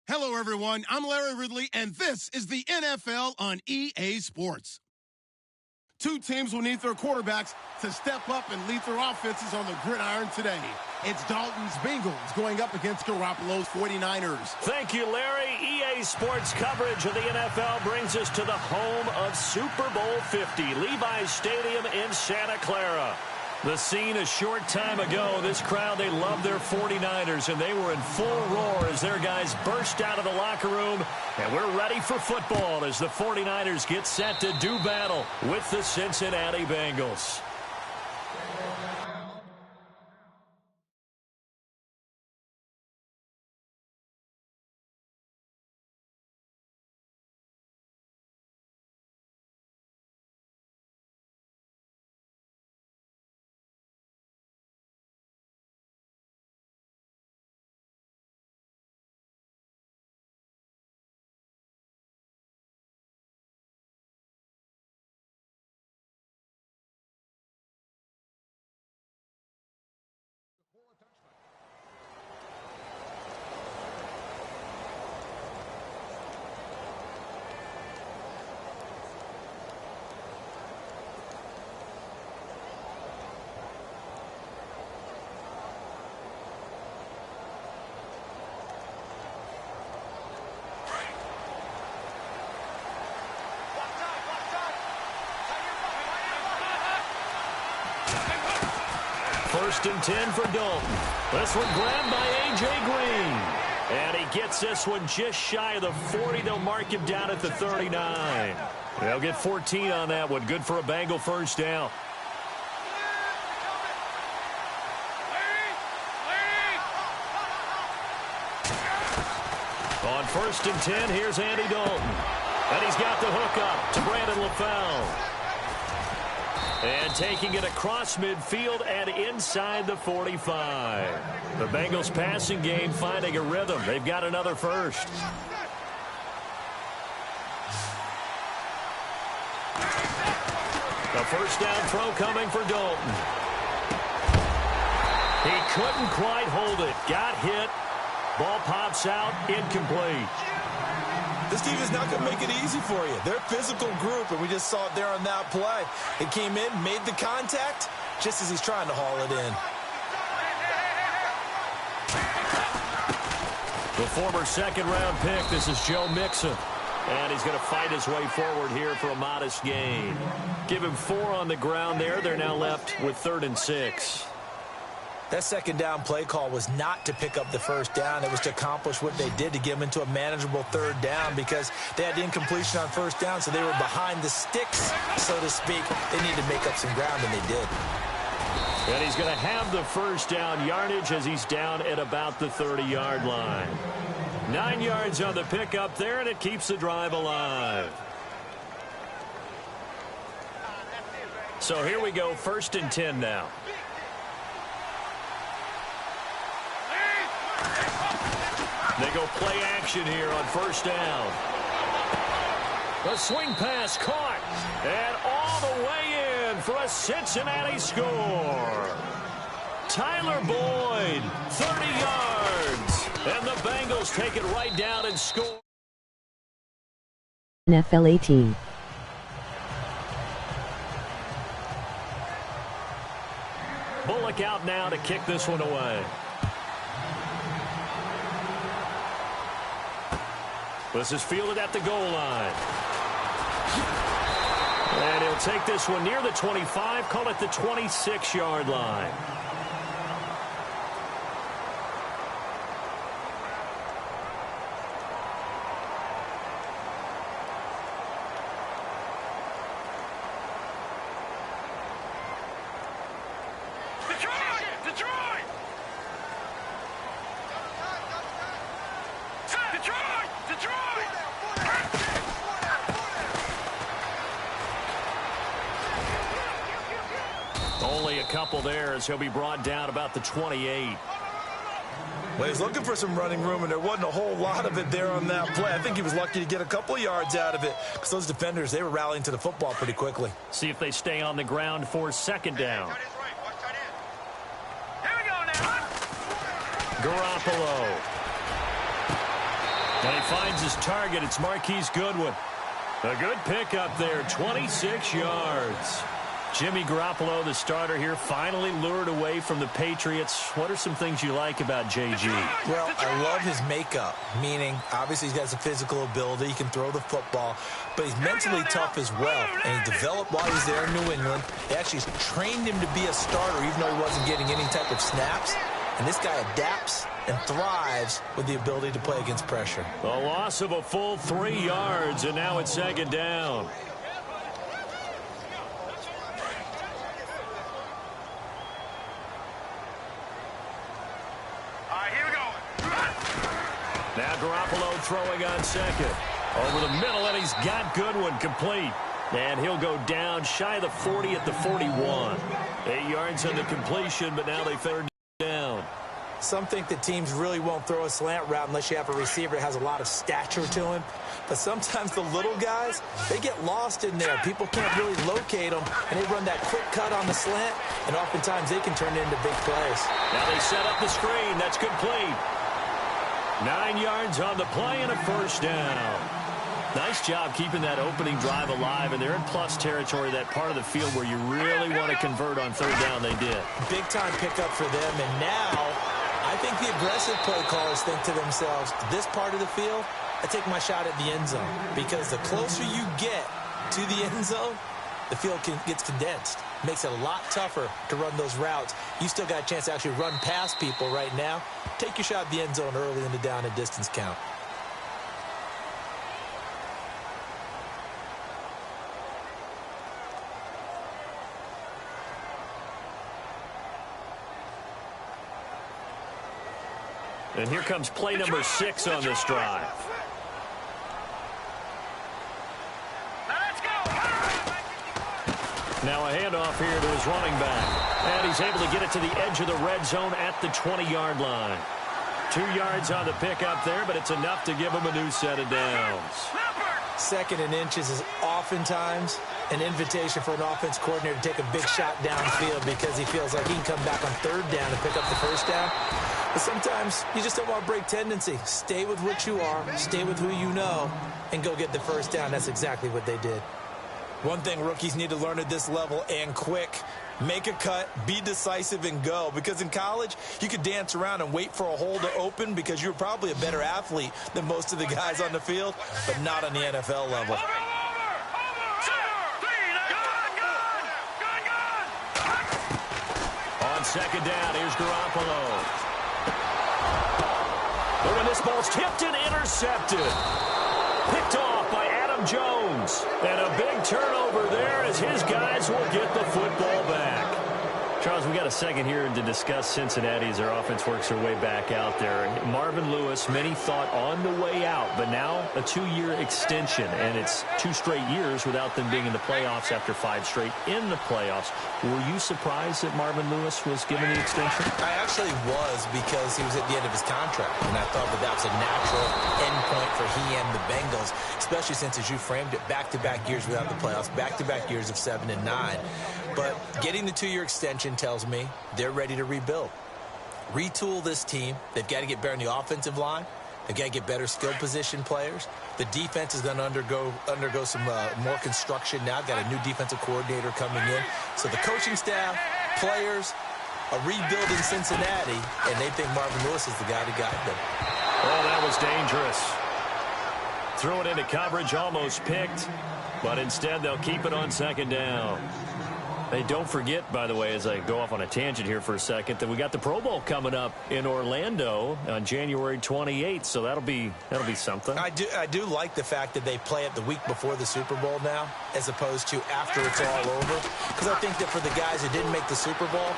Hello, everyone. I'm Larry Ridley, and this is the NFL on EA Sports. Two teams will need their quarterbacks to step up and lead their offenses on the gridiron today. It's Dalton's Bengals going up against Garoppolo's 49ers. Thank you, Larry. EA Sports coverage of the NFL brings us to the home of Super Bowl 50, Levi's Stadium in Santa Clara. The scene a short time ago, this crowd, they love their 49ers, and they were in full roar as their guys burst out of the locker room. And we're ready for football as the 49ers get set to do battle with the Cincinnati Bengals. First and 10 for Dalton. This one grabbed by A.J. Green. And he gets this one just shy of the 40. They'll mark him down at the 39. They'll get 14 on that one. Good for a Bengal first down. On first and 10, here's Andy Dalton. And he's got the hook up to Brandon LaFell. And taking it across midfield and inside the 45. The Bengals passing game finding a rhythm. They've got another first. The first down throw coming for Dalton. He couldn't quite hold it. Got hit. Ball pops out. Incomplete. This team is not going to make it easy for you. They're a physical group, and we just saw it there on that play. It came in, made the contact, just as he's trying to haul it in. The former second-round pick, this is Joe Mixon. And he's going to fight his way forward here for a modest gain. Give him 4 on the ground there. They're now left with 3rd and 6. That second down play call was not to pick up the first down. It was to accomplish what they did, to get them into a manageable 3rd down, because they had incompletion on first down, so they were behind the sticks, so to speak. They needed to make up some ground, and they did. And he's going to have the first down yardage as he's down at about the 30-yard line. 9 yards on the pickup there, and it keeps the drive alive. So here we go, 1st and 10 now. They go play action here on first down. The swing pass caught. And all the way in for a Cincinnati score. Tyler Boyd, 30 yards. And the Bengals take it right down and score. NFL 18. Bullock out now to kick this one away. This is fielded at the goal line. And he'll take this one near the 25, call it the 26-yard line. Only a couple there as he'll be brought down about the 28. Well, he's looking for some running room, and there wasn't a whole lot of it there on that play. I think he was lucky to get a couple of yards out of it, because those defenders, they were rallying to the football pretty quickly. See if they stay on the ground for second down. Garoppolo. And he finds his target. It's Marquise Goodwin. A good pickup there, 26 yards. Jimmy Garoppolo, the starter here, finally lured away from the Patriots. What are some things you like about J.G.? Well, I love his makeup, meaning obviously he has a physical ability. He can throw the football, but he's mentally tough as well. And he developed while he was there in New England. They actually trained him to be a starter even though he wasn't getting any type of snaps. And this guy adapts and thrives with the ability to play against pressure. A loss of a full 3 yards, and now it's second down. Now Garoppolo throwing on second. Over the middle, and he's got Goodwin complete. And he'll go down shy of the 40 at the 41. 8 yards on the completion, but now they third down. Some think that teams really won't throw a slant route unless you have a receiver that has a lot of stature to him. But sometimes the little guys, they get lost in there. People can't really locate them, and they run that quick cut on the slant, and oftentimes they can turn it into big plays. Now they set up the screen. That's complete. 9 yards on the play and a first down. Nice job keeping that opening drive alive, and they're in plus territory, that part of the field where you really want to convert on third down. They did. Big-time pickup for them, and now I think the aggressive play callers think to themselves, this part of the field, I take my shot at the end zone, because the closer you get to the end zone, the field gets condensed. Makes it a lot tougher to run those routes. You still got a chance to actually run past people right now. Take your shot at the end zone early in the down and distance count. And here comes play number 6 on this drive. Now a handoff here to his running back. And he's able to get it to the edge of the red zone at the 20-yard line. 2 yards on the pickup there, but it's enough to give him a new set of downs. Second and inches is oftentimes an invitation for an offense coordinator to take a big shot downfield because he feels like he can come back on third down and pick up the first down. But sometimes you just don't want to break tendency. Stay with what you are, stay with who you know, and go get the first down. That's exactly what they did. One thing rookies need to learn at this level, and quick, make a cut, be decisive, and go. Because in college, you could dance around and wait for a hole to open because you're probably a better athlete than most of the guys on the field, but not on the NFL level. On second down, here's Garoppolo. But when this ball's tipped and intercepted. Picked off by Adam Jones. And a big turnover there as his guys will get the football back. Charles, we got a second here to discuss Cincinnati as their offense works their way back out there. Marvin Lewis, many thought on the way out, but now a 2-year extension, and it's 2 straight years without them being in the playoffs after 5 straight in the playoffs. Were you surprised that Marvin Lewis was given the extension? I actually was, because he was at the end of his contract, and I thought that was a natural end point for he and the Bengals, especially since, as you framed it, back-to-back years without the playoffs, back-to-back years of 7 and 9. But getting the 2-year extension tells me they're ready to rebuild. Retool this team. They've got to get better in the offensive line. They've got to get better skill position players. The defense is going to undergo some more construction now. Got a new defensive coordinator coming in. So the coaching staff, players, a rebuild in Cincinnati, and they think Marvin Lewis is the guy to guide them. Oh, that was dangerous. Threw it into coverage, almost picked, but instead they'll keep it on second down. Hey, don't forget, by the way, as I go off on a tangent here for a second, that we got the Pro Bowl coming up in Orlando on January 28th, so that'll be something. I do like the fact that they play it the week before the Super Bowl now, as opposed to after it's all over. Because I think that for the guys who didn't make the Super Bowl,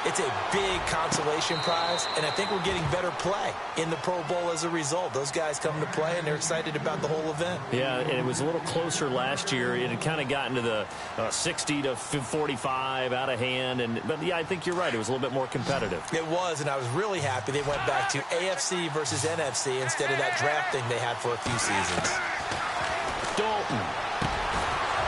it's a big consolation prize, and I think we're getting better play in the Pro Bowl as a result. Those guys come to play, and they're excited about the whole event. Yeah, and it was a little closer last year. It had kind of gotten to the 60 to 45 out of hand. But, yeah, I think you're right. It was a little bit more competitive. It was, and I was really happy they went back to AFC versus NFC instead of that draft thing they had for a few seasons. Dalton.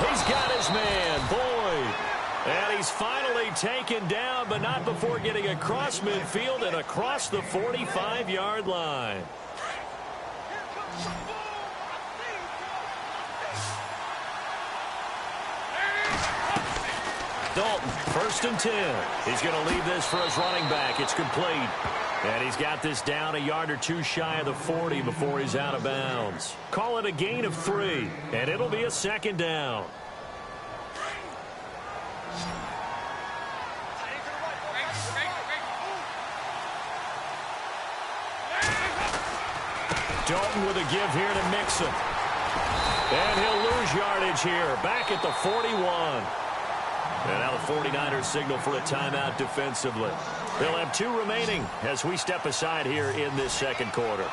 He's got his man, Boyd. And he's finally taken down, but not before getting across midfield and across the 45-yard line. Dalton, 1st and 10. He's going to leave this for his running back. It's complete. And he's got this down a yard or two shy of the 40 before he's out of bounds. Call it a gain of 3, and it'll be a 2nd down. Dalton with a give here to Mixon. And he'll lose yardage here. Back at the 41. And now the 49ers signal for a timeout defensively. They'll have 2 remaining as we step aside here in this 2nd quarter.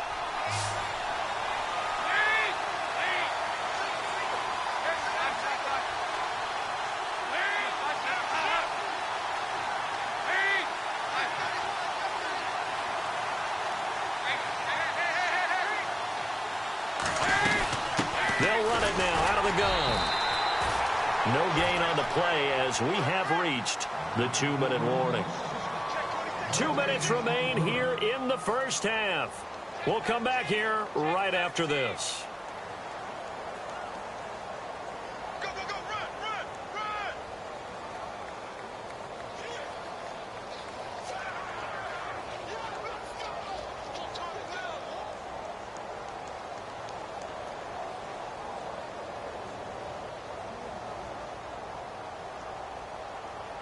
They'll run it now out of the gun. No gain on the play as we have reached the 2-minute warning. 2 minutes remain here in the 1st half. We'll come back here right after this. Go, go, go, run, run, run!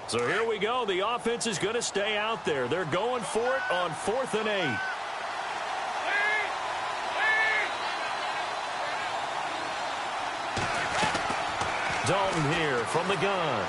So here we go. The offense is going to stay out there. They're going for it on 4th and 8. Dalton here from the gun.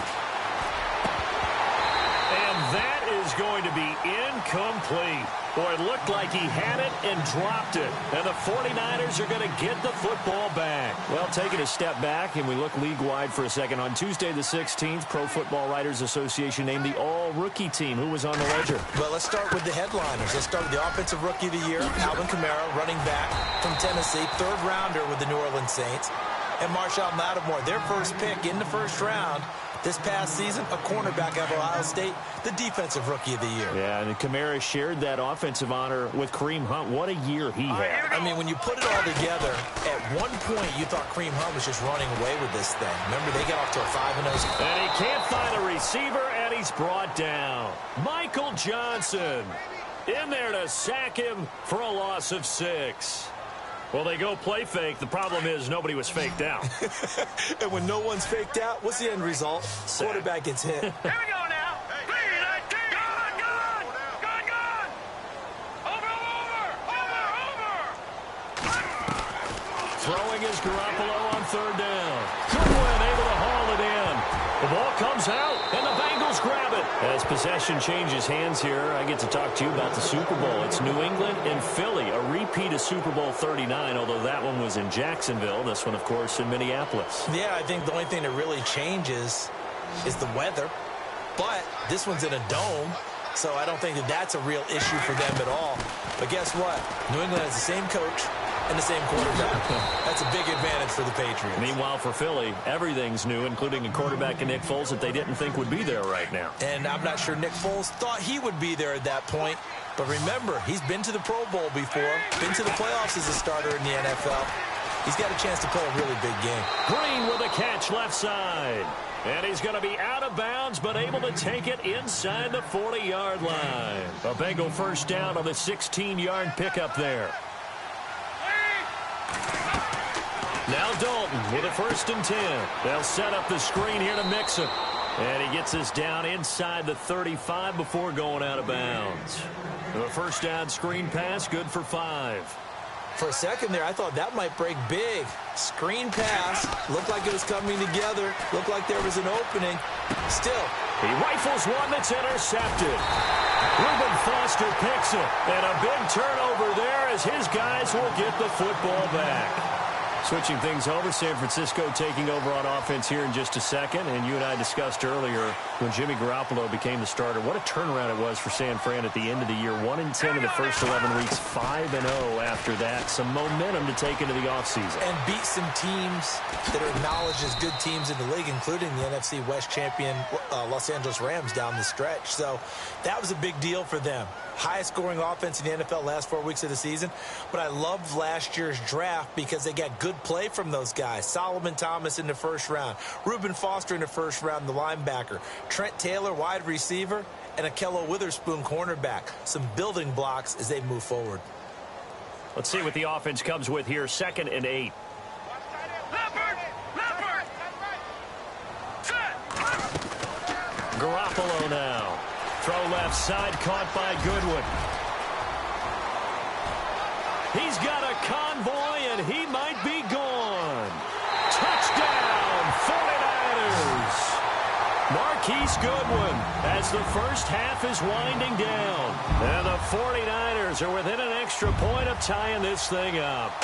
And that is going to be incomplete. Boy, it looked like he had it and dropped it. And the 49ers are going to get the football back. Well, taking a step back, and we look league-wide for a second. On Tuesday the 16th, Pro Football Writers Association named the all-rookie team. Who was on the ledger? Well, let's start with the headliners. Let's start with the Offensive Rookie of the Year, Alvin Kamara, running back from Tennessee, 3rd rounder with the New Orleans Saints. And Marshall Lattimore, their first pick in the 1st round. This past season, a cornerback out of Ohio State, the Defensive Rookie of the Year. Yeah, and Kamara shared that offensive honor with Kareem Hunt. What a year he had. I mean, when you put it all together, at one point you thought Kareem Hunt was just running away with this thing. Remember, they got off to a 5-0. And he can't find a receiver, and he's brought down. Michael Johnson in there to sack him for a loss of 6. Well, they go play fake. The problem is nobody was faked out. And when no one's faked out, what's the end result? Quarterback gets hit. Here we go now. 3-19. Gone. Over. Throwing is Garoppolo on 3rd down. Goodwin able to haul it in. The ball comes out, and the Bengals grab it. As possession changes hands here, I get to talk to you about the Super Bowl. It's New England and Philly, a repeat of Super Bowl 39, although that one was in Jacksonville. This one, of course, in Minneapolis. Yeah, I think the only thing that really changes is the weather. But this one's in a dome, so I don't think that that's a real issue for them at all. But guess what? New England has the same coach and the same quarterback. That's a big advantage for the Patriots. Meanwhile, for Philly, everything's new, including a quarterback in Nick Foles that they didn't think would be there right now. And I'm not sure Nick Foles thought he would be there at that point. But remember, he's been to the Pro Bowl before, been to the playoffs as a starter in the NFL. He's got a chance to play a really big game. Green with a catch left side. And he's going to be out of bounds, but able to take it inside the 40-yard line. A Bengal 1st down on the 16-yard pickup there. Now Dalton with a 1st and 10. They'll set up the screen here to Mixon. And he gets us down inside the 35 before going out of bounds. The 1st down screen pass, good for 5. For a second there, I thought that might break big. Screen pass. Looked like it was coming together. Looked like there was an opening. Still. He rifles one that's intercepted. Reuben Foster picks it. And a big turnover there as his guys will get the football back. Switching things over, San Francisco taking over on offense here in just a second. And you and I discussed earlier when Jimmy Garoppolo became the starter, what a turnaround it was for San Fran at the end of the year. 1-10 in the first 11 weeks, 5-0 after that. Some momentum to take into the offseason. And beat some teams that are acknowledged as good teams in the league, including the NFC West champion Los Angeles Rams down the stretch. So that was a big deal for them. Highest scoring offense in the NFL last 4 weeks of the season. But I loved last year's draft because they got good play from those guys. Solomon Thomas in the first round. Reuben Foster in the first round, the linebacker. Trent Taylor, wide receiver. And Akello Witherspoon, cornerback. Some building blocks as they move forward. Let's see what the offense comes with here. 2nd and 8. Garoppolo now. Throw left side, caught by Goodwin. He's got a convoy, and he might be gone. Touchdown, 49ers. Marquise Goodwin as the first half is winding down. And the 49ers are within an extra point of tying this thing up.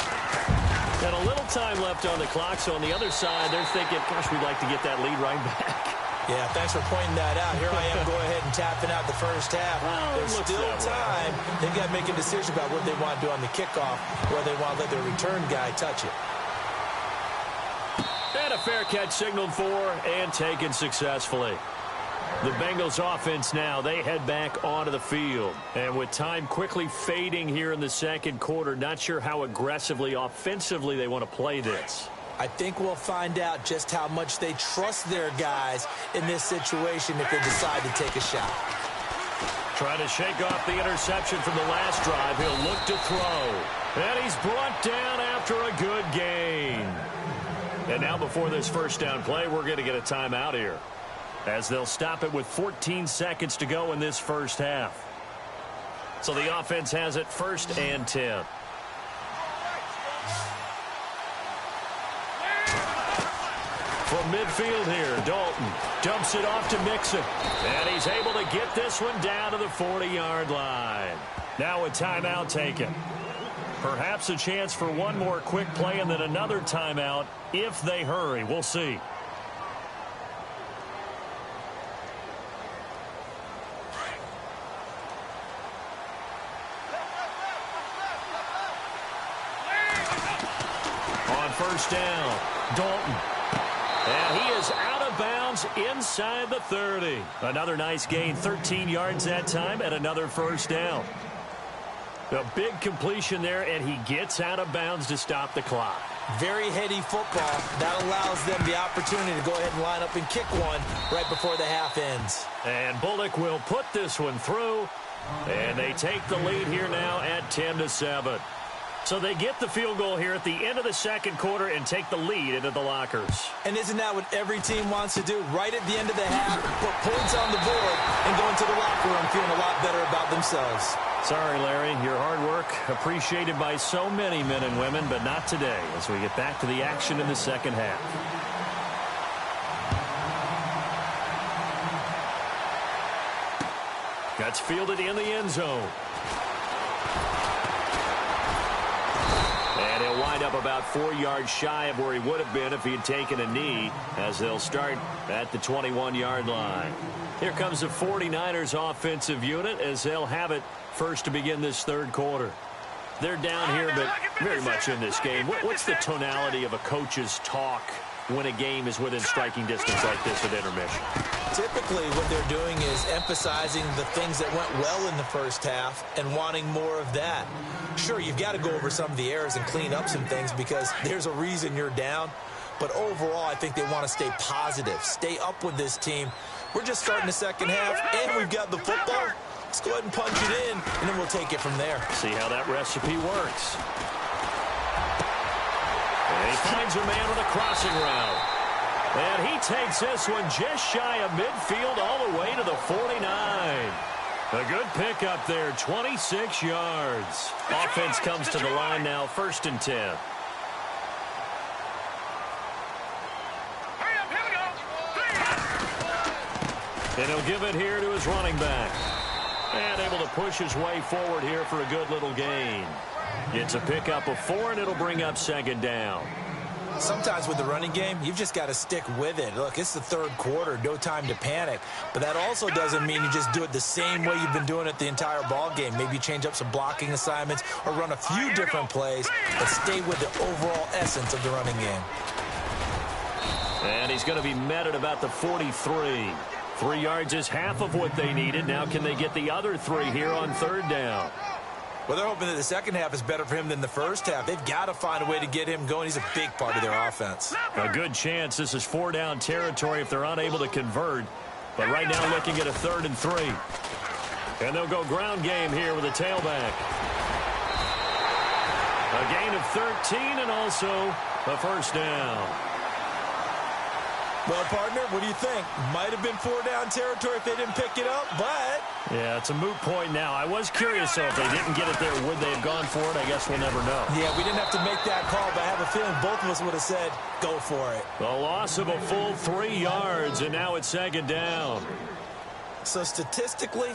And a little time left on the clock, so on the other side, they're thinking, gosh, we'd like to get that lead right back. Yeah, thanks for pointing that out. Here I am, go ahead and tapping out the first half. Well, there's still time. They've got to make a decision about what they want to do on the kickoff, whether they want to let their return guy touch it. And a fair catch signaled for and taken successfully. The Bengals offense now, they head back onto the field. And with time quickly fading here in the second quarter, not sure how aggressively, offensively they want to play this. I think we'll find out just how much they trust their guys in this situation if they decide to take a shot. Trying to shake off the interception from the last drive. He'll look to throw. And he's brought down after a good gain. And now before this first down play, we're going to get a timeout here, as they'll stop it with 14 seconds to go in this first half. So the offense has it 1st and 10. From midfield here, Dalton dumps it off to Mixon. And he's able to get this one down to the 40-yard line. Now a timeout taken. Perhaps a chance for one more quick play and then another timeout if they hurry. We'll see. On first down, Dalton. And he is out of bounds inside the 30. Another nice gain, 13 yards that time, and another first down. A big completion there, and he gets out of bounds to stop the clock. Very heady football. That allows them the opportunity to go ahead and line up and kick one right before the half ends. And Bullock will put this one through, and they take the lead here now at 10-7. So they get the field goal here at the end of the second quarter and take the lead into the lockers. And isn't that what every team wants to do? Right at the end of the half, put points on the board and go into the locker room feeling a lot better about themselves. Sorry, Larry. Your hard work appreciated by so many men and women, but not today as we get back to the action in the second half. That's fielded in the end zone. And he'll wind up about 4 yards shy of where he would have been if he had taken a knee, as they'll start at the 21-yard line. Here comes the 49ers offensive unit as they'll have it first to begin this third quarter. They're down here, but very much in this game. What's the tonality of a coach's talk when a game is within striking distance like this at intermission? Typically, what they're doing is emphasizing the things that went well in the first half and wanting more of that. Sure, you've got to go over some of the errors and clean up some things because there's a reason you're down. But overall, I think they want to stay positive, stay up with this team. We're just starting the second half, and we've got the football. Let's go ahead and punch it in, and then we'll take it from there. See how that recipe works. And he finds a man with a crossing route. And he takes this one just shy of midfield all the way to the 49. A good pickup there, 26 yards. Offense comes to the line now, 1st and 10. And he'll give it here to his running back. And able to push his way forward here for a good little gain. It's a pickup of 4, and it'll bring up 2nd down. Sometimes with the running game, you've just got to stick with it. Look, it's the third quarter, no time to panic. But that also doesn't mean you just do it the same way you've been doing it the entire ball game. Maybe change up some blocking assignments or run a few different plays, but stay with the overall essence of the running game. And he's going to be met at about the 43. 3 yards is half of what they needed. Now can they get the other 3 here on third down? Well, they're hoping that the second half is better for him than the first half. They've got to find a way to get him going. He's a big part of their offense. A good chance this is 4-down territory if they're unable to convert. But right now looking at a 3rd and 3. And they'll go ground game here with a tailback. A gain of 13 and also a first down. Well, partner, what do you think? Might have been 4-down territory if they didn't pick it up, but... Yeah, it's a moot point now. I was curious, though, if they didn't get it there, would they have gone for it? I guess we'll never know. Yeah, we didn't have to make that call, but I have a feeling both of us would have said, go for it. The loss of a full 3 yards, and now it's 2nd down. So statistically,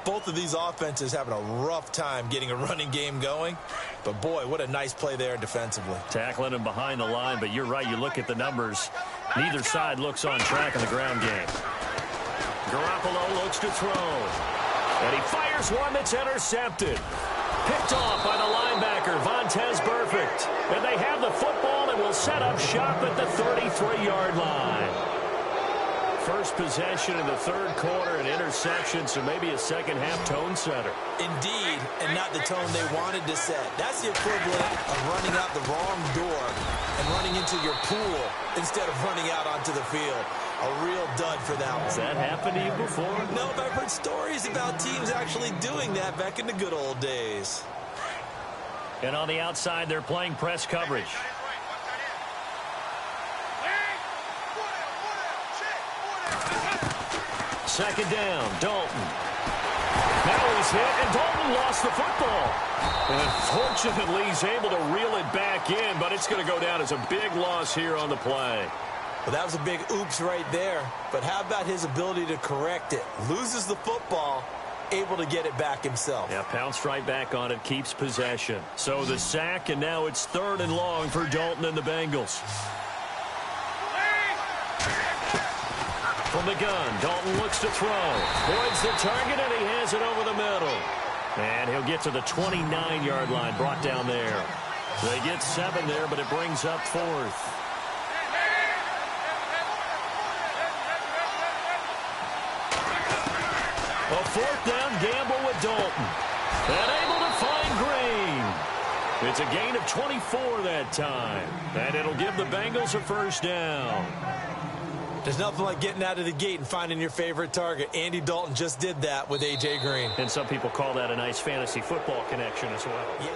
both of these offenses having a rough time getting a running game going. But, boy, what a nice play there defensively. Tackling him behind the line, but you're right. You look at the numbers. Neither side looks on track in the ground game. Garoppolo looks to throw. And he fires one that's intercepted. Picked off by the linebacker, Vontaze Burfict. And they have the football and will set up shop at the 33-yard line. First possession in the third quarter, an interception, so maybe a second-half tone setter. Indeed, and not the tone they wanted to set. That's the equivalent of running out the wrong door and running into your pool instead of running out onto the field. A real dud for that one. Has that happened to you before? No, but I've heard stories about teams actually doing that back in the good old days. And on the outside, they're playing press coverage. Second down, Dalton. Now he's hit, and Dalton lost the football. And fortunately, he's able to reel it back in, but it's going to go down as a big loss here on the play. Well, that was a big oops right there. But how about his ability to correct it? Loses the football, able to get it back himself. Yeah, pounced right back on it, keeps possession. So the sack, and now it's 3rd and long for Dalton and the Bengals. From the gun, Dalton looks to throw. Voids the target, and he has it over the middle. And he'll get to the 29-yard line, brought down there. They get 7 there, but it brings up 4th. A 4th down gamble with Dalton. And able to find Green. It's a gain of 24 that time. And it'll give the Bengals a first down. There's nothing like getting out of the gate and finding your favorite target. Andy Dalton just did that with A.J. Green. And some people call that a nice fantasy football connection as well. Yeah,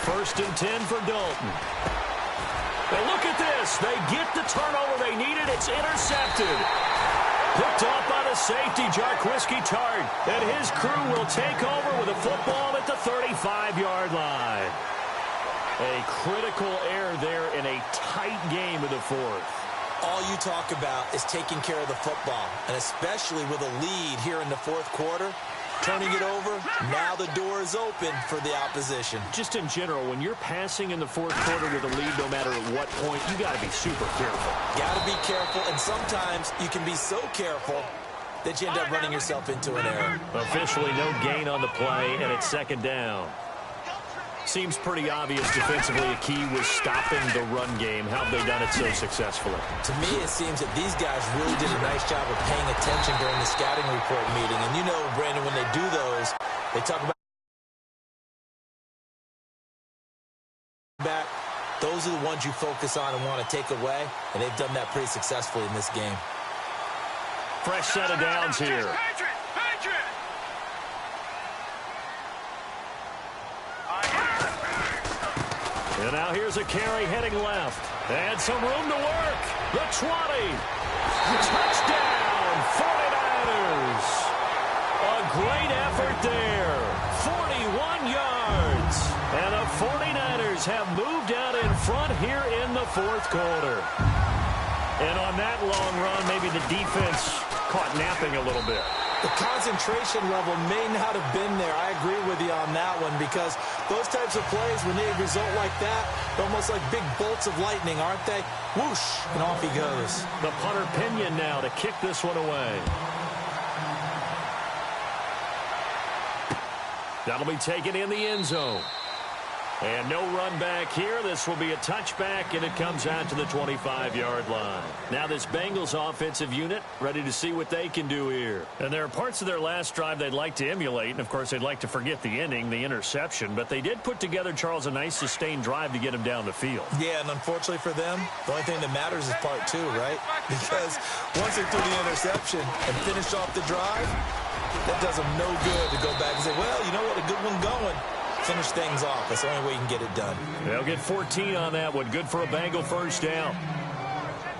First and 10 for Dalton. And look at this. They get the turnover they needed. It's intercepted. Picked off by the safety, Jarquiski Tart. And his crew will take over with a football at the 35-yard line. A critical error there in a tight game of the 4th. all you talk about is taking care of the football, and especially with a lead here in the 4th quarter. Turning it over, now the door is open for the opposition. Just in general, when you're passing in the 4th quarter with a lead, no matter at what point, you got to be super careful. Got to be careful, and sometimes you can be so careful that you end up running yourself into an error. Officially no gain on the play, and it's 2nd down. Seems pretty obvious defensively a key was stopping the run game. How have they done it so successfully? To me, it seems that these guys really did a nice job of paying attention during the scouting report meeting. And you know, Brandon, when they do those, they talk about back. Those are the ones you focus on and want to take away, and they've done that pretty successfully in this game. Fresh set of downs here. And now here's a carry heading left. And some room to work. The 20. Touchdown, 49ers. A great effort there. 41 yards. yards. And the 49ers have moved out in front here in the fourth quarter. And on that long run, maybe the defense caught napping a little bit. The concentration level may not have been there. I agree with you on that one, because those types of plays, when they result like that, they're almost like big bolts of lightning, aren't they? Whoosh, and off he goes. The punter Pinion now to kick this one away. That'll be taken in the end zone. And no run back here. This will be a touchback, and it comes out to the 25-yard line. Now this Bengals offensive unit ready to see what they can do here. And there are parts of their last drive they'd like to emulate, and, of course, they'd like to forget the ending, the interception. But they did put together, Charles, a nice sustained drive to get him down the field. Yeah, and unfortunately for them, the only thing that matters is part two, right? Because once they threw the interception and finished off the drive, that does them no good to go back and say, well, you know what, a good one going. Finish things off. That's the only way you can get it done. They'll get 14 on that one. Good for a Bengal first down.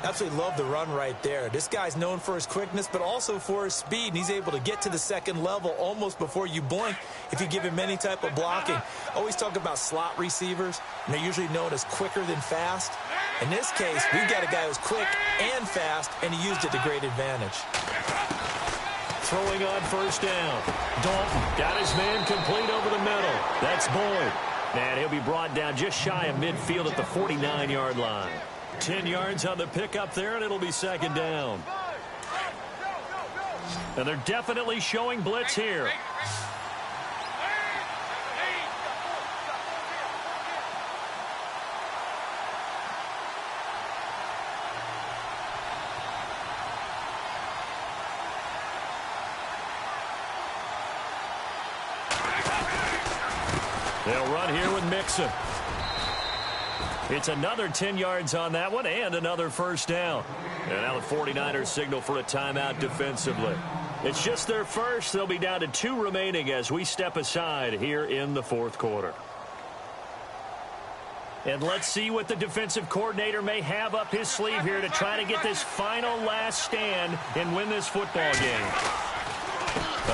Absolutely love the run right there. This guy's known for his quickness, but also for his speed. And he's able to get to the second level almost before you blink if you give him any type of blocking. Always talk about slot receivers, and they're usually known as quicker than fast. In this case, we've got a guy who's quick and fast, and he used it to great advantage. Throwing on first down. Dalton got his man complete over the middle. That's Boyd. And he'll be brought down just shy of midfield at the 49-yard line. 10 yards on the pickup there, and it'll be second down. And they're definitely showing blitz here. They'll run here with Mixon. It's another 10 yards on that one and another first down. And now the 49ers signal for a timeout defensively. It's just their first. They'll be down to 2 remaining as we step aside here in the fourth quarter. And let's see what the defensive coordinator may have up his sleeve here to try to get this final last stand and win this football game.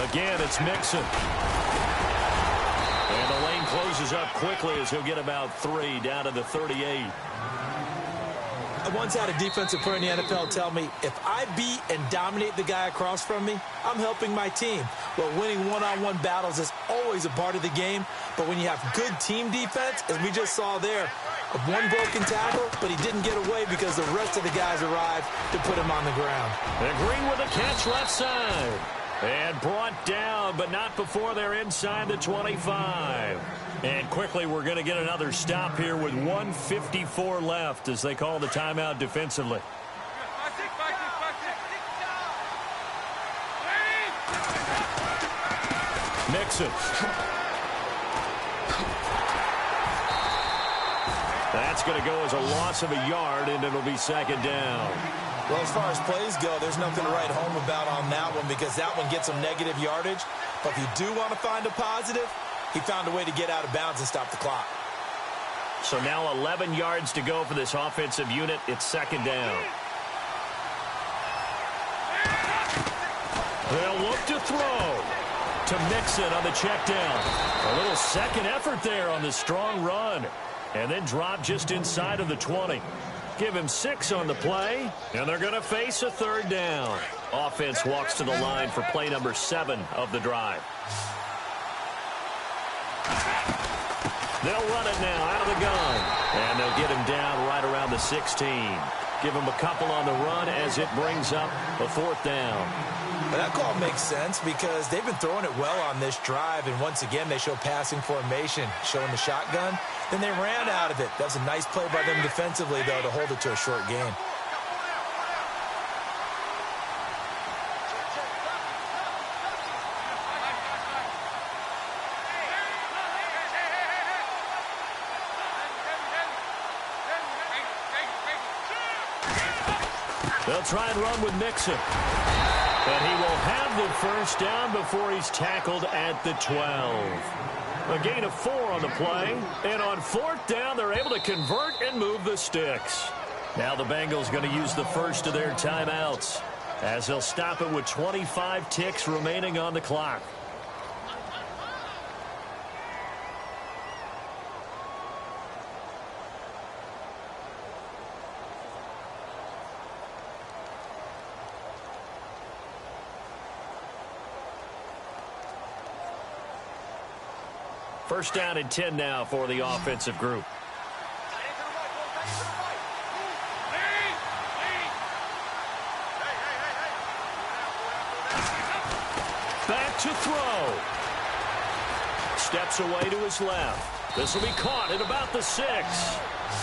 Again, it's Mixon. And the lane closes up quickly as he'll get about 3 down to the 38. I once had a defensive player in the NFL tell me, if I beat and dominate the guy across from me, I'm helping my team. Well, winning one-on-one battles is always a part of the game, but when you have good team defense, as we just saw there, one broken tackle, but he didn't get away because the rest of the guys arrived to put him on the ground. And Green with a catch left side. And brought down, but not before they're inside the 25. And quickly, we're going to get another stop here with 1:54 left as they call the timeout defensively. Mixon. That's going to go as a loss of a yard, and it'll be second down. Well, as far as plays go, there's nothing to write home about on that one because that one gets some negative yardage. But if you do want to find a positive, he found a way to get out of bounds and stop the clock. So now 11 yards to go for this offensive unit. It's second down. They'll look to throw to Mixon on the check down. A little second effort there on the strong run. And then drop just inside of the 20. Give him 6 on the play, and they're going to face a third down. Offense walks to the line for play number 7 of the drive. They'll run it now out of the gun, and they'll get him down right around the 16. Give him a couple on the run as it brings up a fourth down. But that call makes sense because they've been throwing it well on this drive, and once again they show passing formation, showing the shotgun. Then they ran out of it. That was a nice play by them defensively, though, to hold it to a short gain. They'll try and run with Mixon. And he will have the first down before he's tackled at the 12. A gain of 4 on the play. And on fourth down, they're able to convert and move the sticks. Now the Bengals going to use the first of their timeouts as they'll stop it with 25 ticks remaining on the clock. First down and 10 now for the offensive group. Back to throw. Steps away to his left. This will be caught at about the 6.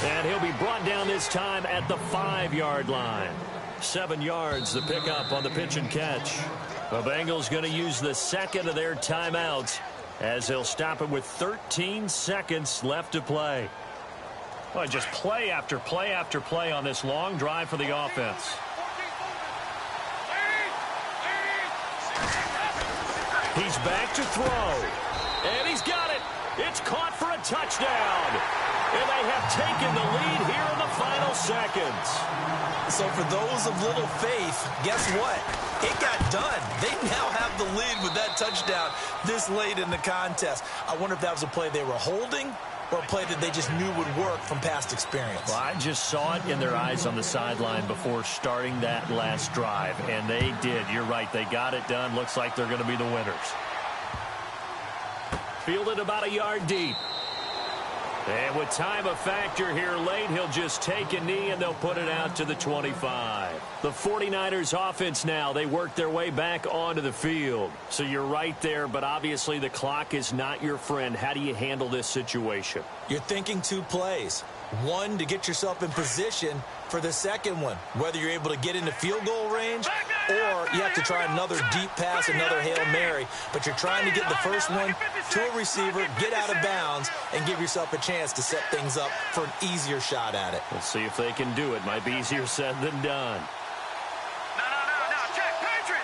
And he'll be brought down this time at the 5-yard line. 7 yards the pickup on the pitch and catch. The Bengals going to use the second of their timeouts as they'll stop it with 13 seconds left to play. Well, just play after play after play on this long drive for the offense. He's back to throw. And he's got it. It's caught for a touchdown. And they have taken the lead here in the final seconds. So for those of little faith, guess what? It got done. They now have the lead with that touchdown this late in the contest. I wonder if that was a play they were holding or a play that they just knew would work from past experience. Well, I just saw it in their eyes on the sideline before starting that last drive, and they did. You're right. They got it done. Looks like they're going to be the winners. Fielded about a yard deep. And with time a factor here late, he'll just take a knee and they'll put it out to the 25. The 49ers offense now, they work their way back onto the field. So you're right there, but obviously the clock is not your friend. How do you handle this situation? You're thinking 2 plays. One, to get yourself in position for the second one, whether you're able to get into field goal range or you have to try another deep pass, another Hail Mary. But you're trying to get the first one to a receiver, get out of bounds, and give yourself a chance to set things up for an easier shot at it. We'll see if they can do it. Might be easier said than done. No, check, Patriot!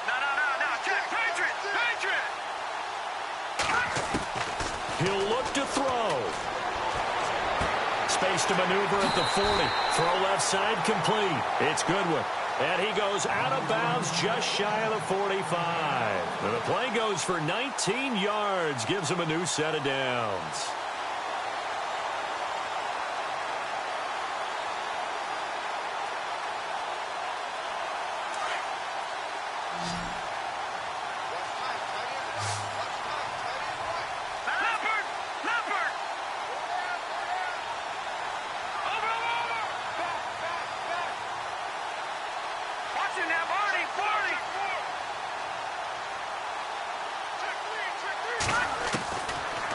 No, check, Patriot! He'll look to throw. Space to maneuver at the 40. Throw left side complete. It's Goodwin. And he goes out of bounds just shy of the 45. And the play goes for 19 yards. Gives him a new set of downs.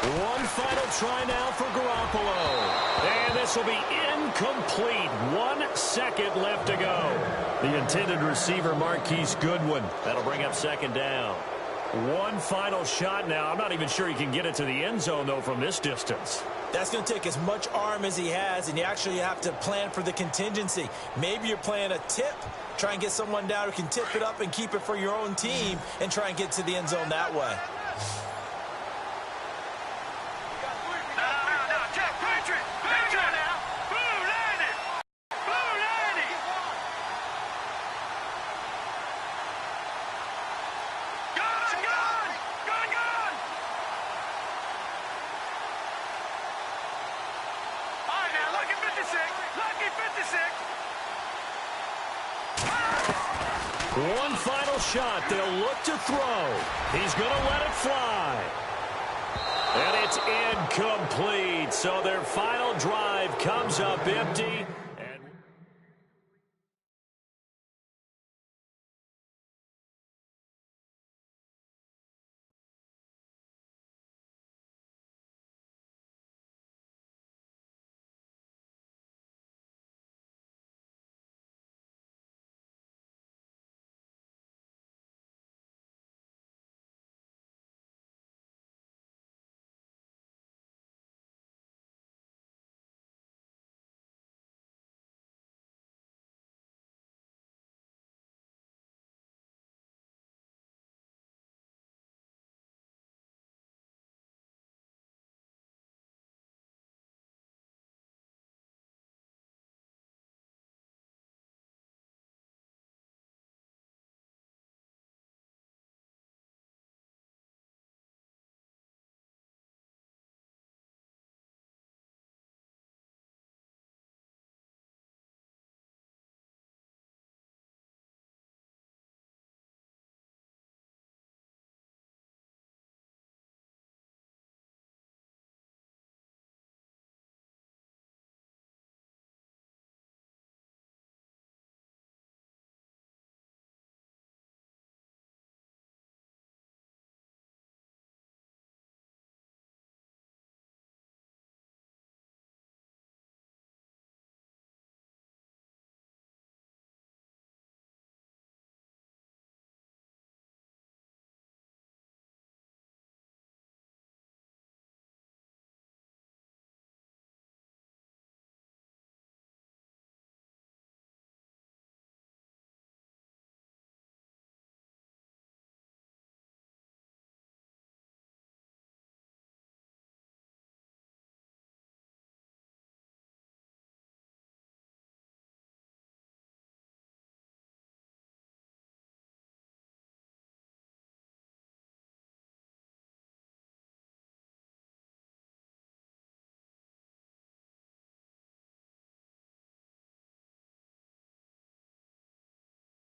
One final try now for Garoppolo. And this will be incomplete. 1 second left to go. The intended receiver, Marquise Goodwin. That'll bring up second down. One final shot now. I'm not even sure he can get it to the end zone, though, from this distance. That's going to take as much arm as he has, and you actually have to plan for the contingency. Maybe you're playing a tip. Try and get someone down who can tip it up and keep it for your own team and try and get to the end zone that way. One final shot. They'll look to throw. He's going to let it fly. And it's incomplete. So their final drive comes up empty.